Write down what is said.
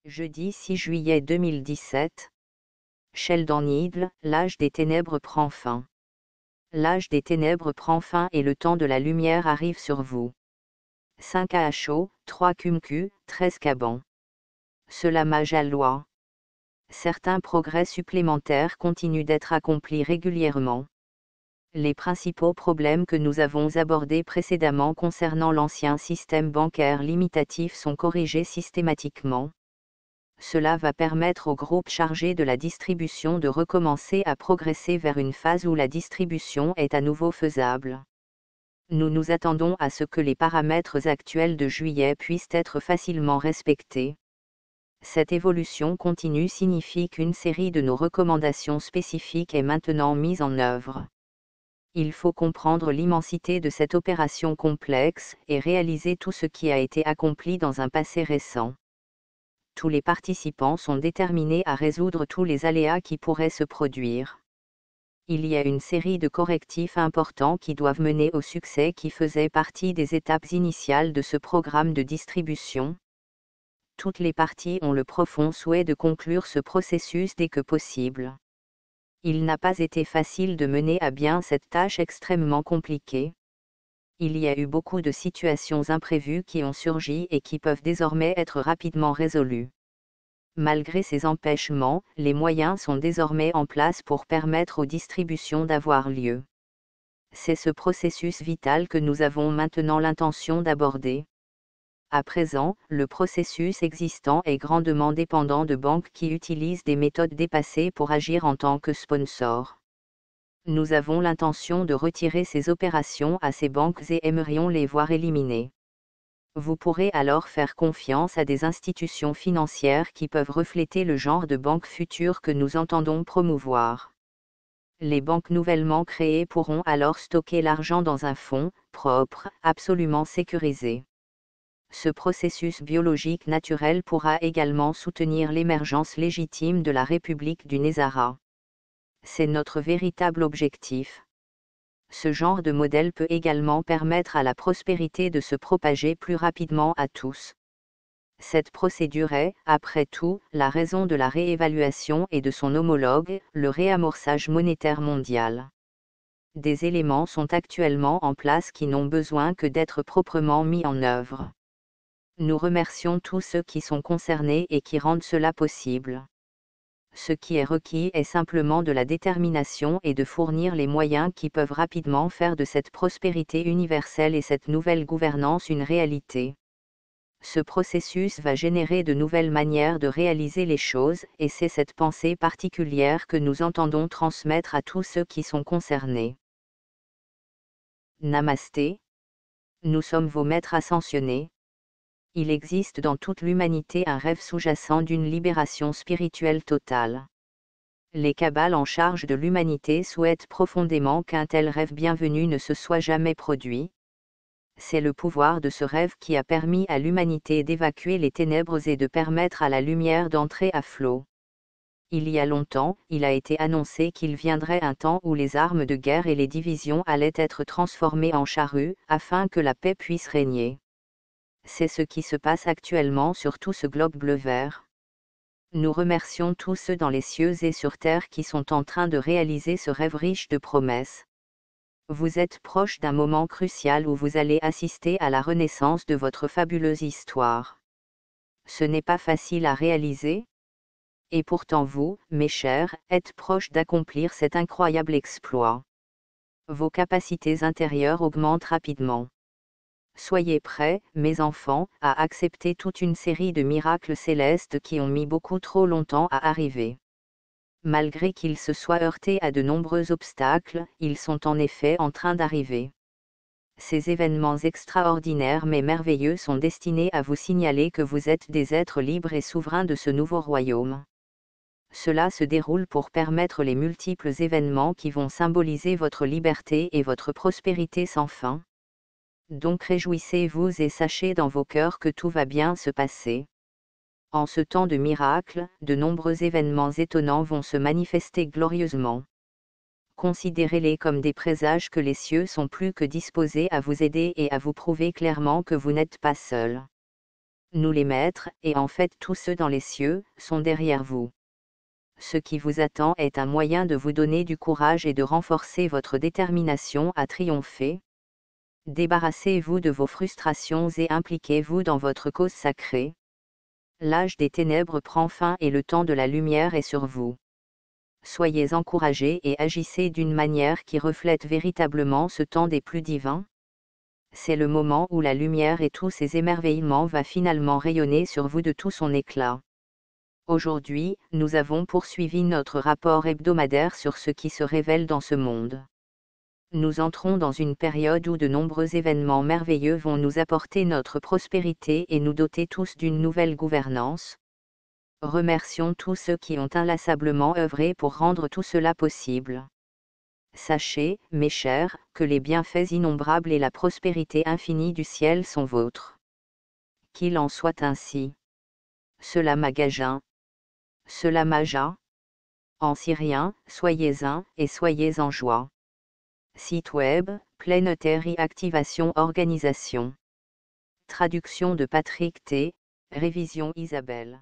Jeudi 6 juillet 2017. Sheldon Needle, l'âge des ténèbres prend fin. L'âge des ténèbres prend fin et le temps de la lumière arrive sur vous. 5 AHO, 3 QMQ, 13 Caban. Cela m'a loi. Certains progrès supplémentaires continuent d'être accomplis régulièrement. Les principaux problèmes que nous avons abordés précédemment concernant l'ancien système bancaire limitatif sont corrigés systématiquement. Cela va permettre au groupe chargé de la distribution de recommencer à progresser vers une phase où la distribution est à nouveau faisable. Nous nous attendons à ce que les paramètres actuels de juillet puissent être facilement respectés. Cette évolution continue signifie qu'une série de nos recommandations spécifiques est maintenant mise en œuvre. Il faut comprendre l'immensité de cette opération complexe et réaliser tout ce qui a été accompli dans un passé récent. Tous les participants sont déterminés à résoudre tous les aléas qui pourraient se produire. Il y a une série de correctifs importants qui doivent mener au succès qui faisaient partie des étapes initiales de ce programme de distribution. Toutes les parties ont le profond souhait de conclure ce processus dès que possible. Il n'a pas été facile de mener à bien cette tâche extrêmement compliquée. Il y a eu beaucoup de situations imprévues qui ont surgi et qui peuvent désormais être rapidement résolues. Malgré ces empêchements, les moyens sont désormais en place pour permettre aux distributions d'avoir lieu. C'est ce processus vital que nous avons maintenant l'intention d'aborder. À présent, le processus existant est grandement dépendant de banques qui utilisent des méthodes dépassées pour agir en tant que sponsors. Nous avons l'intention de retirer ces opérations à ces banques et aimerions les voir éliminées. Vous pourrez alors faire confiance à des institutions financières qui peuvent refléter le genre de banque future que nous entendons promouvoir. Les banques nouvellement créées pourront alors stocker l'argent dans un fonds propre, absolument sécurisé. Ce processus biologique naturel pourra également soutenir l'émergence légitime de la République du Nésara. C'est notre véritable objectif. Ce genre de modèle peut également permettre à la prospérité de se propager plus rapidement à tous. Cette procédure est, après tout, la raison de la réévaluation et de son homologue, le réamorçage monétaire mondial. Des éléments sont actuellement en place qui n'ont besoin que d'être proprement mis en œuvre. Nous remercions tous ceux qui sont concernés et qui rendent cela possible. Ce qui est requis est simplement de la détermination et de fournir les moyens qui peuvent rapidement faire de cette prospérité universelle et cette nouvelle gouvernance une réalité. Ce processus va générer de nouvelles manières de réaliser les choses, et c'est cette pensée particulière que nous entendons transmettre à tous ceux qui sont concernés. Namasté. Nous sommes vos maîtres ascensionnés. Il existe dans toute l'humanité un rêve sous-jacent d'une libération spirituelle totale. Les cabales en charge de l'humanité souhaitent profondément qu'un tel rêve bienvenu ne se soit jamais produit. C'est le pouvoir de ce rêve qui a permis à l'humanité d'évacuer les ténèbres et de permettre à la lumière d'entrer à flot. Il y a longtemps, il a été annoncé qu'il viendrait un temps où les armes de guerre et les divisions allaient être transformées en charrues, afin que la paix puisse régner. C'est ce qui se passe actuellement sur tout ce globe bleu-vert. Nous remercions tous ceux dans les cieux et sur terre qui sont en train de réaliser ce rêve riche de promesses. Vous êtes proche d'un moment crucial où vous allez assister à la renaissance de votre fabuleuse histoire. Ce n'est pas facile à réaliser. Et pourtant vous, mes chers, êtes proches d'accomplir cet incroyable exploit. Vos capacités intérieures augmentent rapidement. Soyez prêts, mes enfants, à accepter toute une série de miracles célestes qui ont mis beaucoup trop longtemps à arriver. Malgré qu'ils se soient heurtés à de nombreux obstacles, ils sont en effet en train d'arriver. Ces événements extraordinaires mais merveilleux sont destinés à vous signaler que vous êtes des êtres libres et souverains de ce nouveau royaume. Cela se déroule pour permettre les multiples événements qui vont symboliser votre liberté et votre prospérité sans fin. Donc réjouissez-vous et sachez dans vos cœurs que tout va bien se passer. En ce temps de miracles, de nombreux événements étonnants vont se manifester glorieusement. Considérez-les comme des présages que les cieux sont plus que disposés à vous aider et à vous prouver clairement que vous n'êtes pas seul. Nous les maîtres, et en fait tous ceux dans les cieux, sont derrière vous. Ce qui vous attend est un moyen de vous donner du courage et de renforcer votre détermination à triompher. Débarrassez-vous de vos frustrations et impliquez-vous dans votre cause sacrée. L'âge des ténèbres prend fin et le temps de la lumière est sur vous. Soyez encouragés et agissez d'une manière qui reflète véritablement ce temps des plus divins. C'est le moment où la lumière et tous ses émerveillements va finalement rayonner sur vous de tout son éclat. Aujourd'hui, nous avons poursuivi notre rapport hebdomadaire sur ce qui se révèle dans ce monde. Nous entrons dans une période où de nombreux événements merveilleux vont nous apporter notre prospérité et nous doter tous d'une nouvelle gouvernance. Remercions tous ceux qui ont inlassablement œuvré pour rendre tout cela possible. Sachez, mes chers, que les bienfaits innombrables et la prospérité infinie du ciel sont vôtres. Qu'il en soit ainsi. Cela magasin. Cela maja. En syrien, soyez-en et soyez en joie. Site web, Planetary Activation Organisation. Traduction de Patrick T. Révision Isabelle.